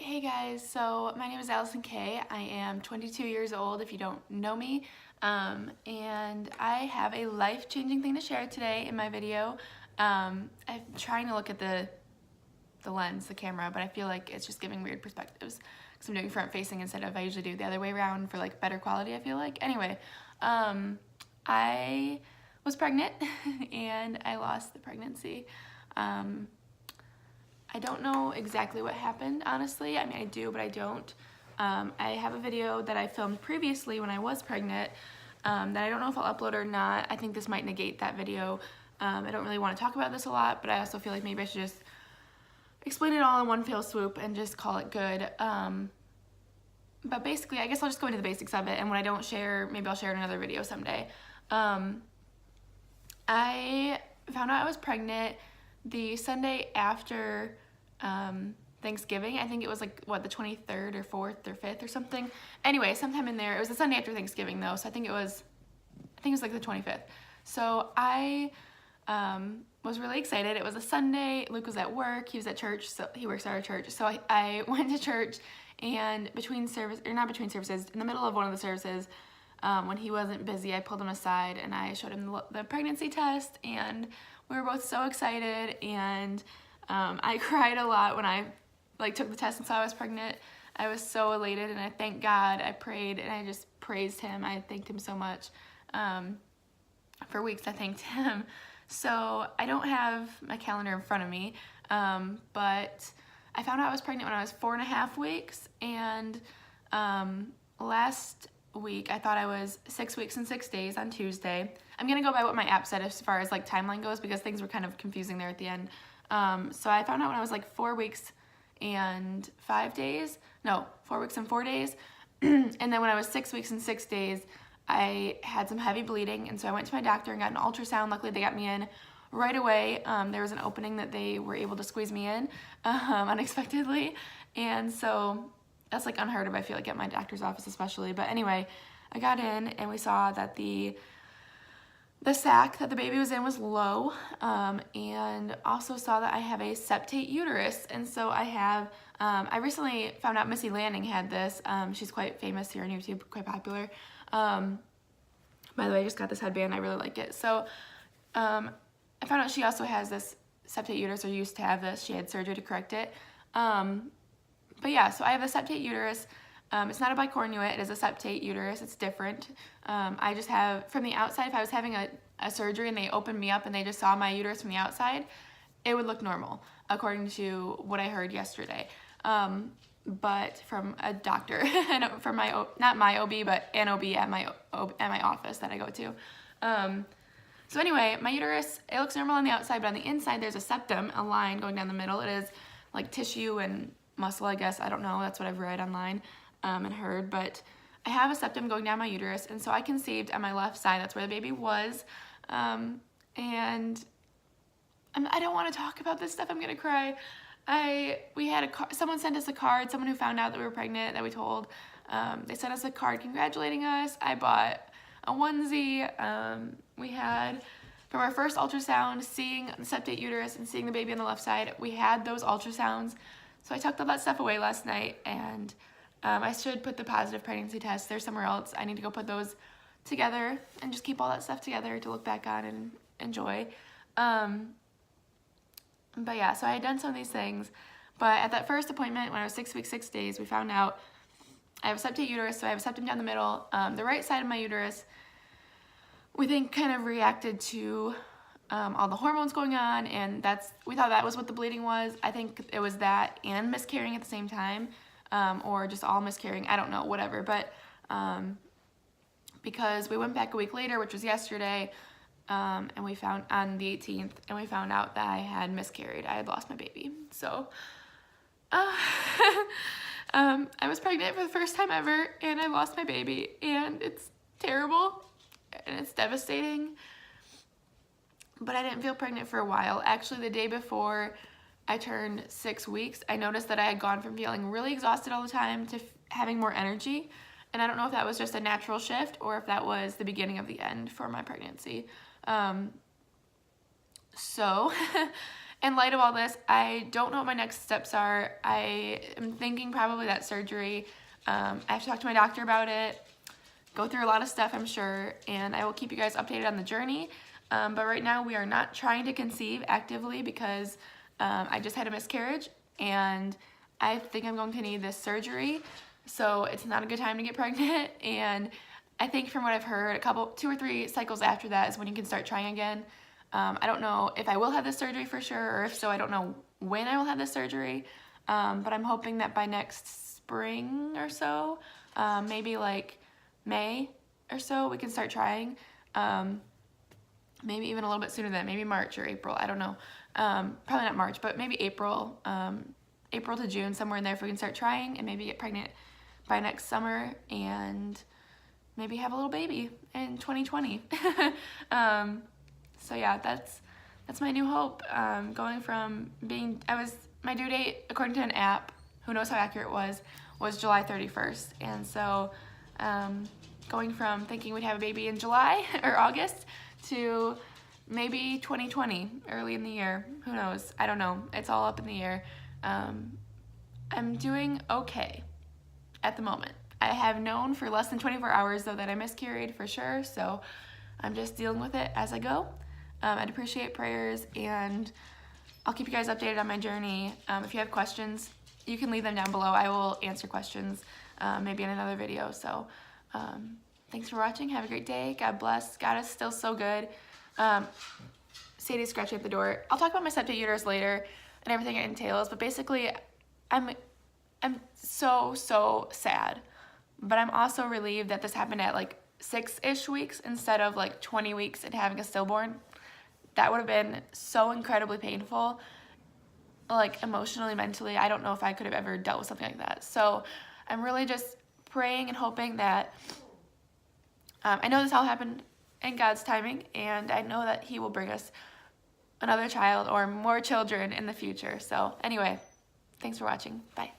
Hey guys, so my name is Allison Kay. I am 22 years old if you don't know me, and I have a life-changing thing to share today in my video. I'm trying to look at the lens, the camera, but I feel like it's just giving weird perspectives because I'm doing front-facing instead of I usually do the other way around for like better quality, I feel like. Anyway, I was pregnant and I lost the pregnancy. I don't know exactly what happened, honestly. I mean, I do, but I don't. I have a video that I filmed previously when I was pregnant that I don't know if I'll upload or not. I think this might negate that video. I don't really want to talk about this a lot, but I also feel like maybe I should just explain it all in one fell swoop and just call it good. But basically, I guess I'll just go into the basics of it, and when I don't share, maybe I'll share in another video someday. I found out I was pregnant the Sunday after Thanksgiving. I think it was like, what, the 23rd or 4th or 5th or something. Anyway, sometime in there. It was the Sunday after Thanksgiving though, so I think it was like the 25th. So I was really excited. It was a Sunday. Luke was at work. He was at church, so he works at our church. So I went to church, and in the middle of one of the services, when he wasn't busy, I pulled him aside and I showed him the pregnancy test, and we were both so excited, and I cried a lot when I took the test and saw I was pregnant. I was so elated, and I thanked God. I prayed and I just praised him. I thanked him so much. For weeks I thanked him. So I don't have my calendar in front of me, but I found out I was pregnant when I was 4.5 weeks, and last week I thought I was 6 weeks and 6 days on Tuesday. I'm gonna go by what my app said as far as like timeline goes, because things were kind of confusing there at the end. So I found out when I was like 4 weeks and 5 days, no, 4 weeks and 4 days. And then when I was 6 weeks and 6 days, I had some heavy bleeding, and so I went to my doctor and got an ultrasound. Luckily they got me in right away. There was an opening that they were able to squeeze me in unexpectedly, and so that's like unheard of, I feel like, at my doctor's office especially. But anyway, I got in and we saw that the sac that the baby was in was low, and also saw that I have a septate uterus. And so I have, I recently found out Missy Lanning had this. She's quite famous here on YouTube, quite popular. By the way, I just got this headband. I really like it. So I found out she also has this septate uterus, or used to have this. She had surgery to correct it. But yeah, so I have a septate uterus. It's not a bicornuate, it is a septate uterus. It's different. I just have, from the outside, if I was having a surgery and they opened me up and they just saw my uterus from the outside, it would look normal, according to what I heard yesterday. But from a doctor, and from not my OB, but an OB at my office that I go to. So anyway, my uterus, it looks normal on the outside, but on the inside there's a septum, a line going down the middle. It is like tissue and muscle, I guess. I don't know. That's what I've read online and heard. But I have a septum going down my uterus, and so I conceived on my left side. That's where the baby was. And I don't want to talk about this stuff. I'm gonna cry. Someone sent us a card. Someone who found out that we were pregnant, that we told. They sent us a card congratulating us. I bought a onesie. We had, from our first ultrasound, seeing the septate uterus and seeing the baby on the left side, we had those ultrasounds. So I tucked all that stuff away last night, and I should put the positive pregnancy test there somewhere else. I need to go put those together and just keep all that stuff together to look back on and enjoy. But yeah, so I had done some of these things. But at that first appointment, when I was 6 weeks, 6 days, we found out I have a septate uterus, so I have a septum down the middle. The right side of my uterus, we think, kind of reacted to all the hormones going on, and we thought that was what the bleeding was. I think it was that and miscarrying at the same time, or just all miscarrying. I don't know, whatever. But because we went back a week later, which was yesterday, and we found on the 18th, and we found out that I had miscarried. I had lost my baby. So I was pregnant for the first time ever, and I lost my baby, and it's terrible and it's devastating. But I didn't feel pregnant for a while. Actually, the day before I turned 6 weeks, I noticed that I had gone from feeling really exhausted all the time to having more energy. And I don't know if that was just a natural shift or if that was the beginning of the end for my pregnancy. So in light of all this, I don't know what my next steps are. I am thinking probably that surgery. I have to talk to my doctor about it, go through a lot of stuff, I'm sure, and I will keep you guys updated on the journey. But right now we are not trying to conceive actively because I just had a miscarriage and I think I'm going to need this surgery. So it's not a good time to get pregnant, and I think from what I've heard, 2 or 3 cycles after that is when you can start trying again. I don't know if I will have this surgery for sure, or if so, I don't know when I will have this surgery, but I'm hoping that by next spring or so, maybe like May or so, we can start trying. Maybe even a little bit sooner than that, maybe March or April, I don't know. Probably not March, but maybe April, April to June, somewhere in there, if we can start trying and maybe get pregnant by next summer and maybe have a little baby in 2020. So yeah, that's my new hope. Going from my due date, according to an app, who knows how accurate it was July 31st. And so going from thinking we'd have a baby in July or August to maybe 2020, early in the year. Who knows? I don't know. It's all up in the air. I'm doing okay at the moment. I have known for less than 24 hours though that I miscarried for sure, so I'm just dealing with it as I go. I'd appreciate prayers, and I'll keep you guys updated on my journey. If you have questions, you can leave them down below. I will answer questions maybe in another video. So thanks for watching. Have a great day. God bless. God is still so good. Sadie's scratching at the door. I'll talk about my septic uterus later and everything it entails, but basically I'm so sad. But I'm also relieved that this happened at like 6-ish weeks instead of like 20 weeks and having a stillborn. That would have been so incredibly painful, like emotionally, mentally. I don't know if I could have ever dealt with something like that. So I'm really just praying and hoping that, I know this all happened in God's timing, and I know that He will bring us another child or more children in the future. So anyway, thanks for watching. Bye.